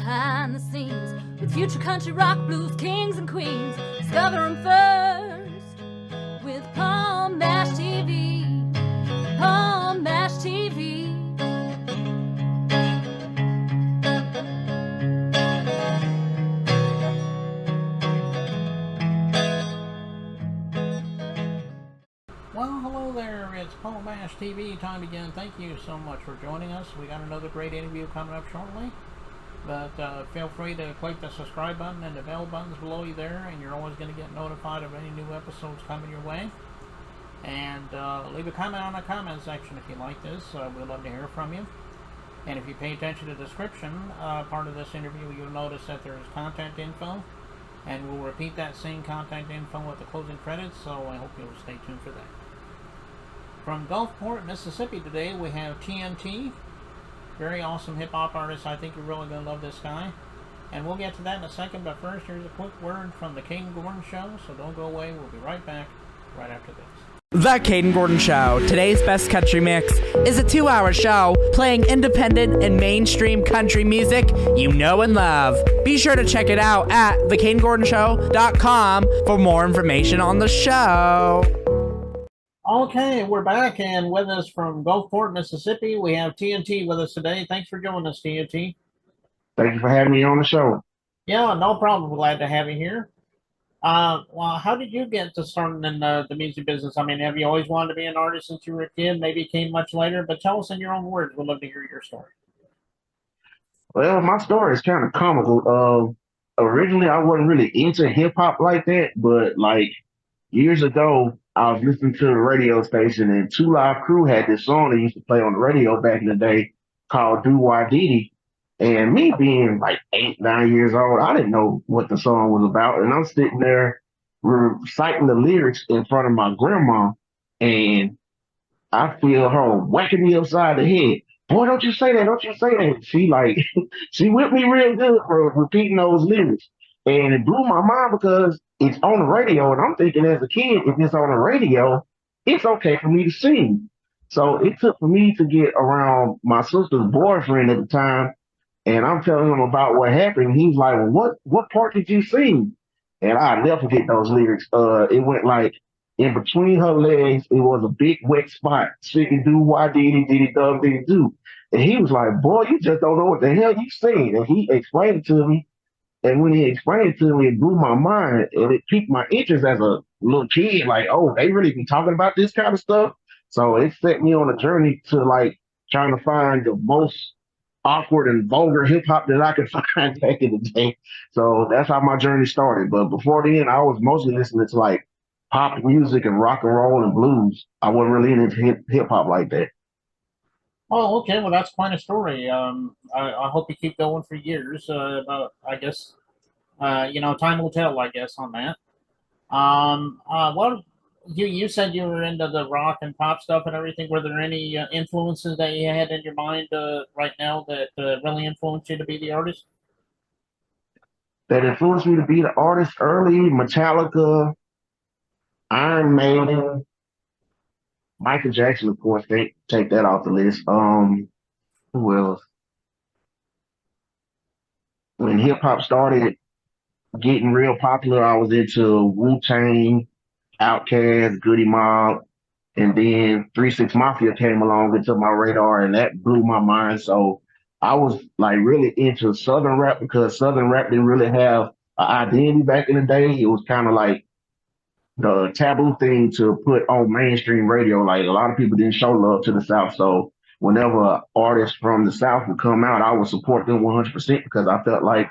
behind the scenes with future country rock blues kings and queens. Discover them first with Palm Bash TV. Palm Bash TV. Well, hello there. It's Palm Bash TV time again. Thank you so much for joining us. We got another great interview coming up shortly. But feel free to click the subscribe button and the bell buttons below you there, and you're always going to get notified of any new episodes coming your way. And leave a comment on the comment section if you like this. We'd love to hear from you. And if you pay attention to the description part of this interview, you'll notice that there's contact info. And we'll repeat that same contact info at the closing credits, so I hope you'll stay tuned for that. From Gulfport, Mississippi today, we have T.N.T. Very awesome hip-hop artist. I think you're really going to love this guy. And we'll get to that in a second, but first, here's a quick word from the Caden Gordon Show, so don't go away. We'll be right back right after this. The Caden Gordon Show, today's best country mix, is a 2-hour show playing independent and mainstream country music you know and love. Be sure to check it out at thecadengordonshow.com for more information on the show. Okay, we're back, and with us from Gulfport, Mississippi, we have T.N.T. with us today. Thanks for joining us, T.N.T. Thank you for having me on the show. Yeah, no problem. Glad to have you here. Well, how did you get to starting in the music business? I mean, have you always wanted to be an artist since you were a kid? Maybe it came much later, but tell us in your own words. We'd love to hear your story. Well, my story is kind of comical. Originally, I wasn't really into hip-hop like that, but like years ago, I was listening to the radio station, and Two Live Crew had this song they used to play on the radio back in the day called Do Why Diddy. And me being like 8, 9 years old, I didn't know what the song was about. And I'm sitting there reciting the lyrics in front of my grandma, and I feel her whacking me upside the head. Boy, don't you say that, don't you say that. She like, she whipped me real good for repeating those lyrics. And it blew my mind because it's on the radio, and I'm thinking as a kid, if it's on the radio, it's okay for me to sing. So it took for me to get around my sister's boyfriend at the time, and I'm telling him about what happened. He's like, well, what part did you sing? And I never forget those lyrics. It went like, in between her legs, it was a big wet spot. Singing do why did he do? And he was like, boy, you just don't know what the hell you sing. And he explained it to me. And when he explained it to me, it blew my mind, and it piqued my interest as a little kid. Like, oh, they really be talking about this kind of stuff. So it set me on a journey to like trying to find the most awkward and vulgar hip hop that I could find back in the day. So that's how my journey started. But before then, I was mostly listening to like pop music and rock and roll and blues. I wasn't really into hip hop like that. Oh, okay. Well, that's quite a story. I hope you keep going for years. I guess, time will tell, I guess, on that. What you said you were into the rock and pop stuff and everything. Were there any influences that you had in your mind right now that really influenced you to be the artist? That influenced me to be the artist early: Metallica, Iron Maiden, Michael Jackson, of course. Take that off the list. Who else? When hip hop started getting real popular, I was into Wu-Tang, Outkast, Goody Mob, and then 3 6 Mafia came along into my radar, and that blew my mind. So I was like really into Southern rap because Southern rap didn't really have an identity back in the day. It was kind of like the taboo thing to put on mainstream radio. Like a lot of people didn't show love to the South. So whenever artists from the South would come out, I would support them 100% because I felt like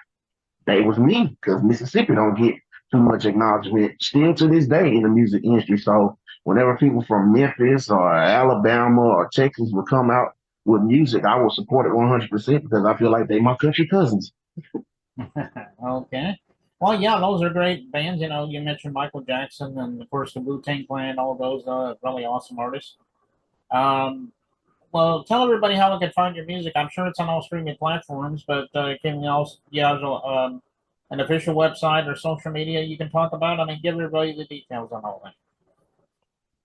they was me, because Mississippi don't get too much acknowledgement still to this day in the music industry. So whenever people from Memphis or Alabama or Texas would come out with music, I would support it 100% because I feel like they my country cousins. Okay. Well, yeah, those are great bands. You know, you mentioned Michael Jackson and, of course, the Wu-Tang Clan, all those really awesome artists. Well, tell everybody how they can find your music. I'm sure it's on all streaming platforms, but can you also, an official website or social media you can talk about? I mean, give everybody the details on all that.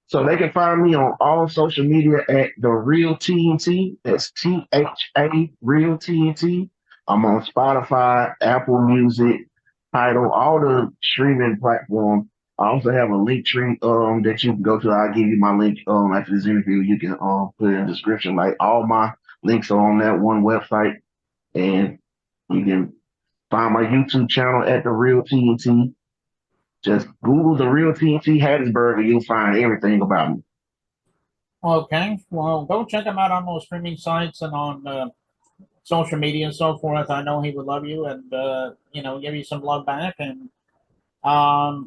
So they can find me on all social media at The Real T.N.T. That's THA Real T.N.T. I'm on Spotify, Apple Music, Tidal, all the streaming platforms. I also have a link tree that you can go to. I'll give you my link after this interview. You can put it in the description. Like all my links are on that one website, and you can find my YouTube channel at The Real T.N.T. Just Google The Real T.N.T. Hattiesburg and you'll find everything about me. Okay, well, go check him out on those streaming sites and on social media and so forth. I know he would love you and give you some love back. And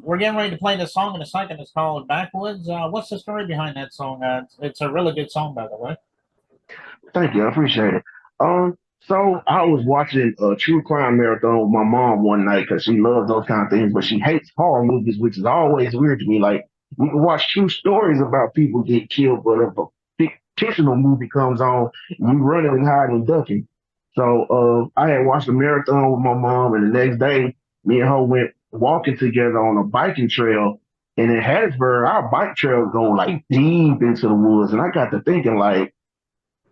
we're getting ready to play this song in a second. It's called Backwoods. What's the story behind that song? It's a really good song, by the way. Thank you, I appreciate it. So I was watching a true crime marathon with my mom one night because she loves those kind of things, but she hates horror movies, which is always weird to me. Like we can watch true stories about people get killed, but if a fictional movie comes on, you running and hiding and ducking. So I had watched a marathon with my mom, and the next day, me and her went walking together on a biking trail. And in Hattiesburg, our bike trails go like deep into the woods, and I got to thinking like,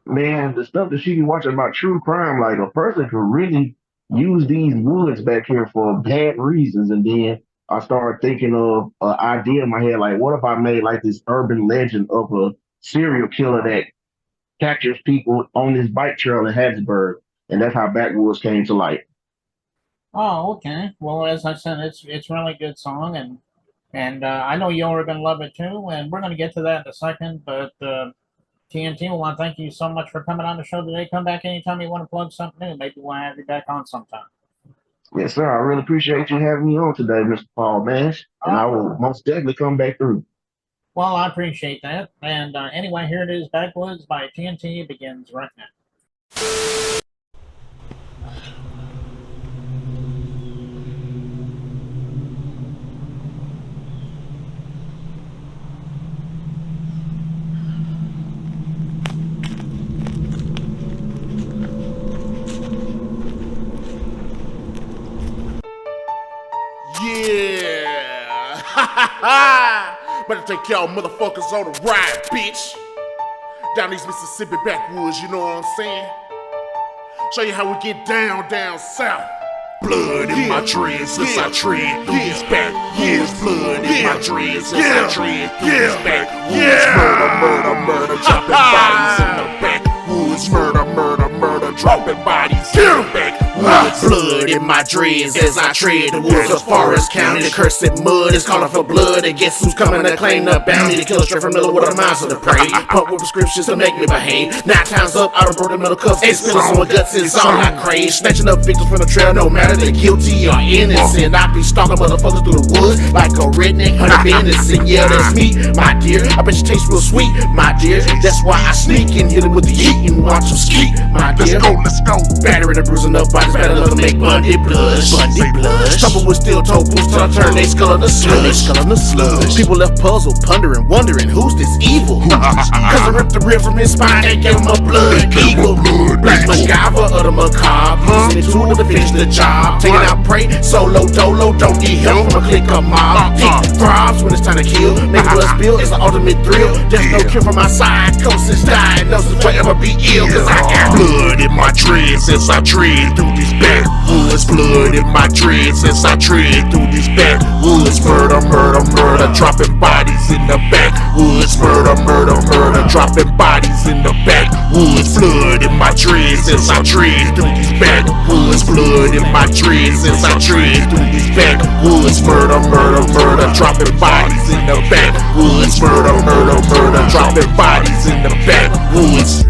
man, the stuff that she be watching about true crime, like a person could really use these woods back here for bad reasons. And then I started thinking of an idea in my head, like, what if I made like this urban legend of a serial killer that captures people on this bike trail in Hattiesburg? And that's how Backwoods came to light. Oh, okay. Well, as I said, it's really good song, and I know you're gonna love it too. And we're gonna get to that in a second, but. T.N.T, we want to thank you so much for coming on the show today. Come back anytime you want to plug something new. Maybe we'll have you back on sometime. Yes, sir. I really appreciate you having me on today, Mr. Paul Mash, and I will most definitely come back through. Well, I appreciate that. And anyway, here it is, Backwoods by T.N.T. It begins right now. Yeah, ha ha ha! Better take y'all motherfuckers on the ride, bitch. Down these Mississippi backwoods, you know what I'm saying? Show you how we get down south. Blood in my dreads as I tread through these backwoods. Blood in my dreads as I tread through these backwoods. Murder, dropping bodies in the backwoods. Murder, dropping bodies in the backwoods. Blood in my dreads as I tread the woods of Forest County. The cursed mud is calling for blood. And guess who's coming to claim the bounty? To kill a straight from middle with a monster to pray. Pump with prescriptions to make me behave. 9 times up, I done broke the middle cuffs. Ain't spilling someone guts, it's all I crave. Snatching up victims from the trail, no matter they guilty or innocent. I be stalking motherfuckers through the woods like a redneck hunter innocent. Yeah, that's me, my dear. I bet you taste real sweet, my dear. That's why I sneak and hit him with the heat and watch him ski, my dear. Let's go. Battering and bruising up bodies, better love to make Bundy blush. Trouble with steel toe boots till I turn they skull into slush. People left puzzled, pondering, wondering who's this evil. Cause I ripped the rib from his spine and gave him a blood eagle. Black MacGyver of the macabre, using it tool to finish the job. Taking out prey, solo dolo, don't need help from a clique of mob. Deep throbs when it's time to kill, make blood spill, it's the ultimate thrill. There's no cure for my psychosis, diagnosis forever be ill. Cause I got blood in my dreads as I tread through these backwoods. Blood in my dreads as I tread through these backwoods. Murder, dropping bodies in the backwoods. Murder, dropping bodies in the backwoods. Blood in my dreads as I tread through these backwoods. Blood in my dreads as I tread through these backwoods. Murder, dropping bodies in the backwoods. Murder, dropping bodies in the backwoods.